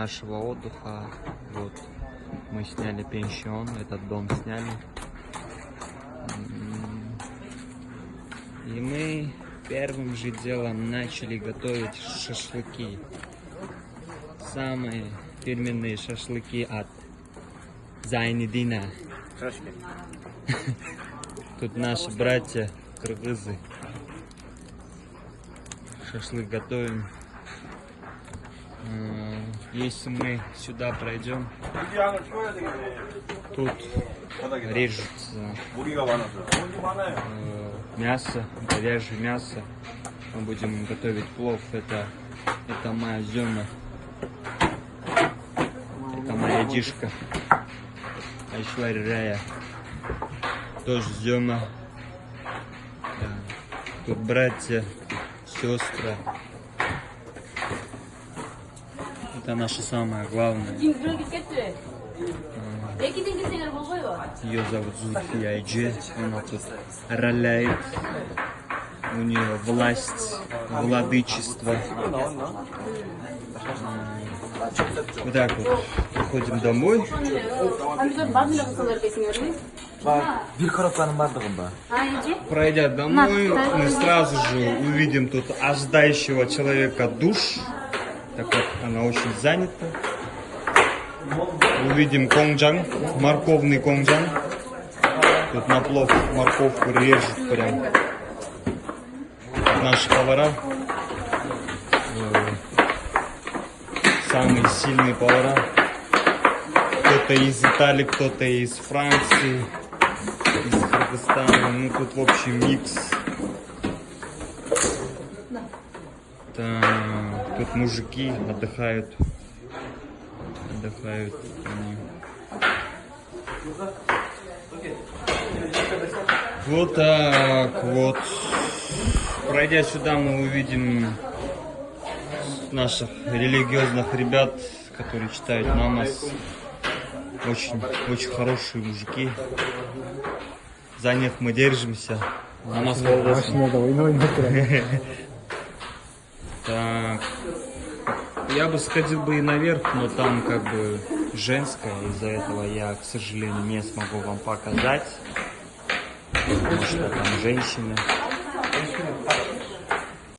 нашего отдыха. Вот мы сняли пенсион, этот дом сняли. И мы первым же делом начали готовить шашлыки. Самые фирменные шашлыки от Зайнидина. Тут наши братья кыргызы. Шашлык готовим. Если мы сюда пройдем, тут режется мясо, говяжье мясо. Мы будем готовить плов. Это моя зема. Это моя дишка. Айшвария. Тоже зема. Тут братья, сестры. Это наша самая главная. Ее зовут Зульфия Айджи. Она тут роляет. У нее власть, владычество. Вот так вот. Приходим домой. Пройдя домой, мы сразу же увидим тут ожидающего человека душ. Так вот, она очень занята. Увидим конджан, морковный конджан. Тут на плов морковку режут прям. Наши повара. Самые сильные повара. Кто-то из Италии, кто-то из Франции, из Кыргызстана. Ну тут в общем микс. Тут мужики отдыхают. Вот так вот. Пройдя сюда, мы увидим наших религиозных ребят, которые читают намаз. Очень хорошие мужики. За них мы держимся. Намаз Так. Я бы сходил бы и наверх, но там как бы женское, из-за этого я, к сожалению, не смогу вам показать, потому что там женщины.